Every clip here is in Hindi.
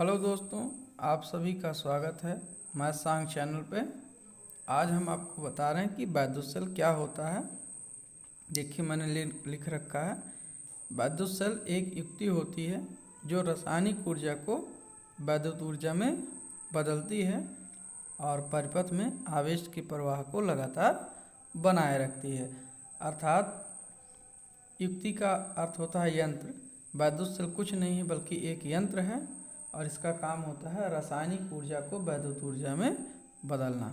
हेलो दोस्तों, आप सभी का स्वागत है मैथ सांग चैनल पे। आज हम आपको बता रहे हैं कि वैद्युत सेल क्या होता है। देखिए मैंने लिख रखा है, वैद्युत सेल एक युक्ति होती है जो रासायनिक ऊर्जा को वैद्युत ऊर्जा में बदलती है और परिपथ में आवेश के प्रवाह को लगातार बनाए रखती है। अर्थात युक्ति का अर्थ होता है यंत्र। वैद्युत सेल कुछ नहीं है बल्कि एक यंत्र है और इसका काम होता है रासायनिक ऊर्जा को वैद्युत ऊर्जा में बदलना।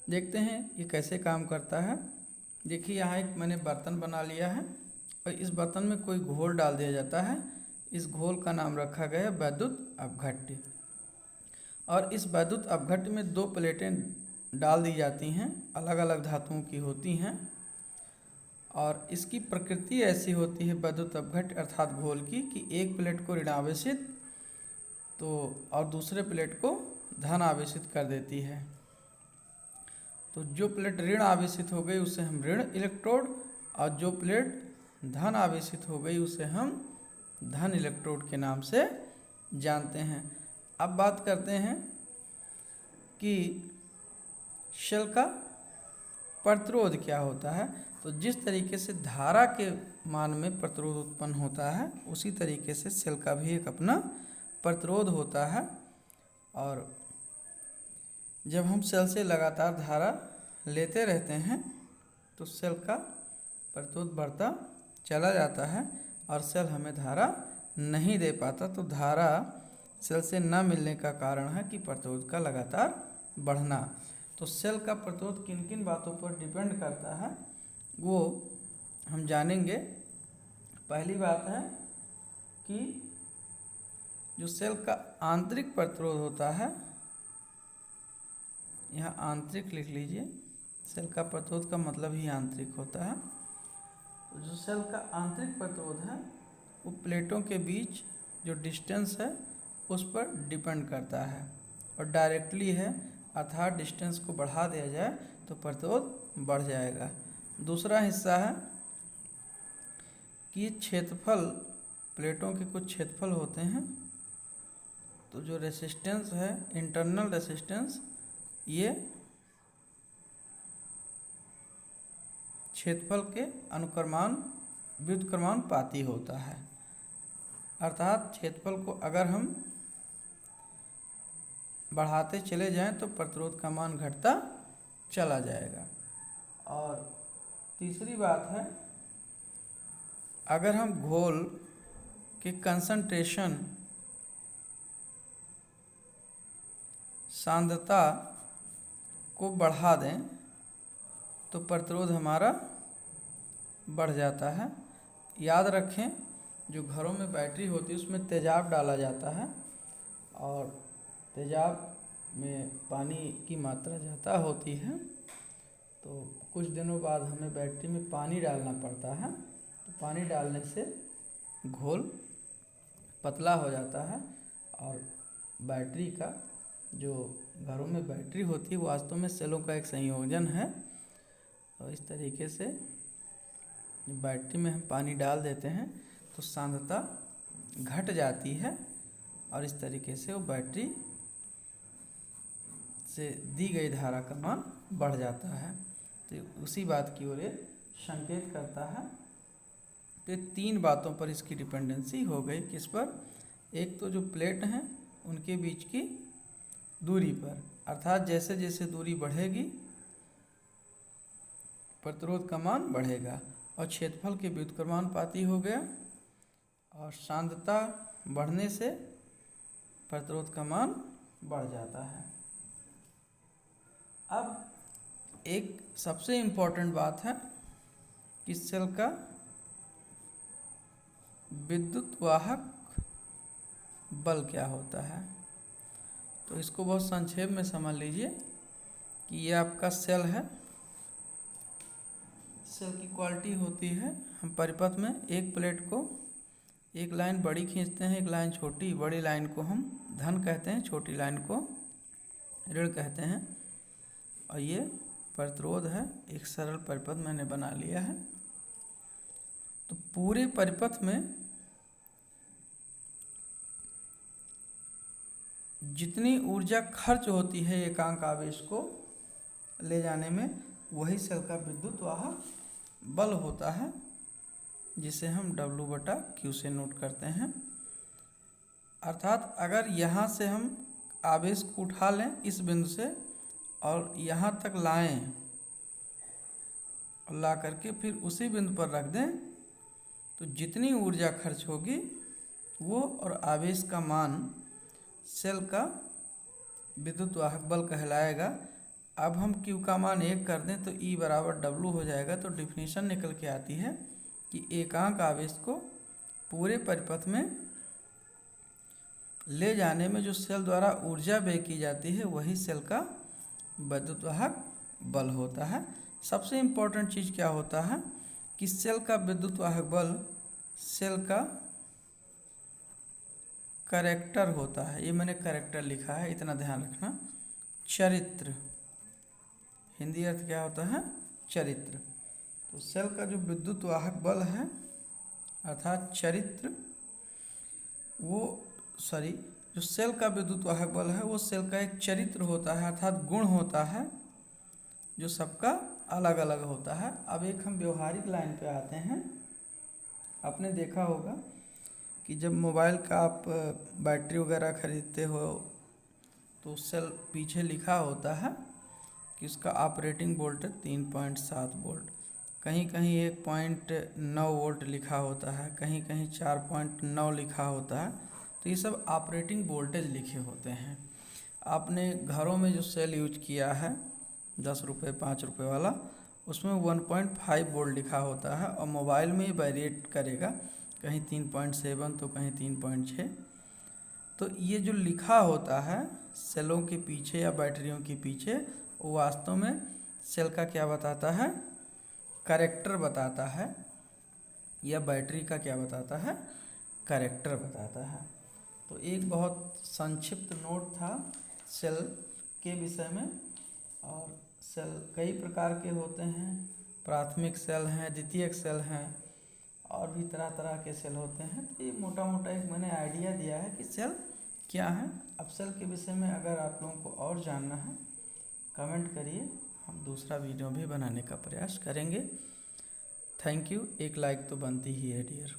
देखते हैं ये कैसे काम करता है। देखिए यहाँ एक मैंने बर्तन बना लिया है और इस बर्तन में कोई घोल डाल दिया जाता है। इस घोल का नाम रखा गया है वैद्युत अपघट्य। और इस वैद्युत अपघट्य में दो प्लेटें डाल दी जाती हैं, अलग अलग धातुओं की होती हैं और इसकी प्रकृति ऐसी होती है वैद्युत अपघट्य अर्थात घोल की कि एक प्लेट को ऋणावेशित तो और दूसरे प्लेट को धन आवेशित कर देती है। तो जो प्लेट ऋण आवेशित हो गई उसे हम ऋण इलेक्ट्रोड और जो प्लेट धन आवेशित हो गई उसे हम धन इलेक्ट्रोड के नाम से जानते हैं। अब बात करते हैं कि शेल का प्रतिरोध क्या होता है। तो जिस तरीके से धारा के मान में प्रतिरोध उत्पन्न होता है उसी तरीके से सेल का भी एक अपना प्रतिरोध होता है। और जब हम सेल से लगातार धारा लेते रहते हैं तो सेल का प्रतिरोध बढ़ता चला जाता है और सेल हमें धारा नहीं दे पाता। तो धारा सेल से न मिलने का कारण है कि प्रतिरोध का लगातार बढ़ना। तो सेल का प्रतिरोध किन किन बातों पर डिपेंड करता है वो हम जानेंगे। पहली बात है कि जो सेल का आंतरिक प्रतिरोध होता है, यहाँ आंतरिक लिख लीजिए, सेल का प्रतिरोध का मतलब ही आंतरिक होता है। तो जो सेल का आंतरिक प्रतिरोध है वो प्लेटों के बीच जो डिस्टेंस है उस पर डिपेंड करता है और डायरेक्टली है, अर्थात डिस्टेंस को बढ़ा दिया जाए तो प्रतिरोध बढ़ जाएगा। दूसरा हिस्सा है कि क्षेत्रफल, प्लेटों के कुछ क्षेत्रफल होते हैं। तो जो रेसिस्टेंस है, इंटरनल रेसिस्टेंस, ये क्षेत्रफल के अनुक्रमान व्युत्क्रमानुपाती होता है। अर्थात क्षेत्रफल को अगर हम बढ़ाते चले जाएं तो प्रतिरोध का मान घटता चला जाएगा। और तीसरी बात है, अगर हम घोल के कंसंट्रेशन, सांद्रता को बढ़ा दें तो प्रतिरोध हमारा बढ़ जाता है। याद रखें जो घरों में बैटरी होती है उसमें तेजाब डाला जाता है और तेजाब में पानी की मात्रा ज़्यादा होती है तो कुछ दिनों बाद हमें बैटरी में पानी डालना पड़ता है। तो पानी डालने से घोल पतला हो जाता है और बैटरी का, जो घरों में बैटरी होती है वो वास्तव में सेलों का एक संयोजन है। और इस तरीके से बैटरी में हम पानी डाल देते हैं तो सांद्रता घट जाती है और इस तरीके से वो बैटरी से दी गई धारा का मान बढ़ जाता है। तो उसी बात की ओर ये संकेत करता है। तो तीन बातों पर इसकी डिपेंडेंसी हो गई। किस पर? एक तो जो प्लेट हैं उनके बीच की दूरी पर, अर्थात जैसे जैसे दूरी बढ़ेगी प्रतिरोध का मान बढ़ेगा। और क्षेत्रफल के व्युत्क्रमानुपाती हो गया और सांद्रता बढ़ने से प्रतिरोध का मान बढ़ जाता है। अब एक सबसे इम्पोर्टेंट बात है कि सेल का विद्युत वाहक बल क्या होता है। तो इसको बहुत संक्षेप में समझ लीजिए कि ये आपका सेल है। सेल की क्वालिटी होती है, हम परिपथ में एक प्लेट को एक लाइन बड़ी खींचते हैं, एक लाइन छोटी। बड़ी लाइन को हम धन कहते हैं, छोटी लाइन को ऋण कहते हैं। और ये प्रतिरोध है, एक सरल परिपथ मैंने बना लिया है। तो पूरे परिपथ में जितनी ऊर्जा खर्च होती है एकांक आवेश को ले जाने में, वही सेल का विद्युत वाहक बल होता है, जिसे हम W/Q से नोट करते हैं। अर्थात अगर यहाँ से हम आवेश को उठा लें इस बिंदु से और यहाँ तक लाएं, ला करके फिर उसी बिंदु पर रख दें, तो जितनी ऊर्जा खर्च होगी वो और आवेश का मान सेल का विद्युत वाहक बल कहलाएगा। अब हम Q का मान 1 कर दें तो E बराबर W हो जाएगा। तो डिफिनीशन निकल के आती है कि एकांक आवेश को पूरे परिपथ में ले जाने में जो सेल द्वारा ऊर्जा व्यय की जाती है वही सेल का विद्युत वाहक बल होता है। सबसे इम्पोर्टेंट चीज़ क्या होता है कि सेल का विद्युत वाहक बल सेल का कैरेक्टर होता है। ये मैंने कैरेक्टर लिखा है, इतना ध्यान रखना। चरित्र, हिंदी अर्थ क्या होता है? चरित्र। तो सेल का जो विद्युत वाहक बल है अर्थात चरित्र, जो सेल का विद्युत वाहक बल है वो सेल का एक चरित्र होता है, अर्थात गुण होता है, जो सबका अलग अलग होता है। अब एक हम व्यवहारिक लाइन पे आते हैं। आपने देखा होगा कि जब मोबाइल का आप बैटरी वगैरह खरीदते हो तो सेल पीछे लिखा होता है कि उसका ऑपरेटिंग वोल्टेज 3.7 वोल्ट, कहीं कहीं 1.9 वोल्ट लिखा होता है, कहीं कहीं 4.9 लिखा होता है। तो ये सब ऑपरेटिंग वोल्टेज लिखे होते हैं। आपने घरों में जो सेल यूज किया है 10 रुपये 5 रुपये वाला, उसमें 1.5 वोल्ट लिखा होता है और मोबाइल में ही वेरिएट करेगा, कहीं 3.7 तो कहीं 3.6। तो ये जो लिखा होता है सेलों के पीछे या बैटरियों के पीछे, वो वास्तव में सेल का क्या बताता है? कैरेक्टर बताता है, या बैटरी का क्या बताता है? कैरेक्टर बताता है। तो एक बहुत संक्षिप्त नोट था सेल के विषय में। और सेल कई प्रकार के होते हैं, प्राथमिक सेल हैं, द्वितीयक सेल हैं, और भी तरह तरह के सेल होते हैं। तो ये मोटा मोटा एक मैंने आइडिया दिया है कि सेल क्या है। अब सेल के विषय में अगर आप लोगों को और जानना है कमेंट करिए, हम दूसरा वीडियो भी बनाने का प्रयास करेंगे। Thank you. एक लाइक तो बनती ही है डियर।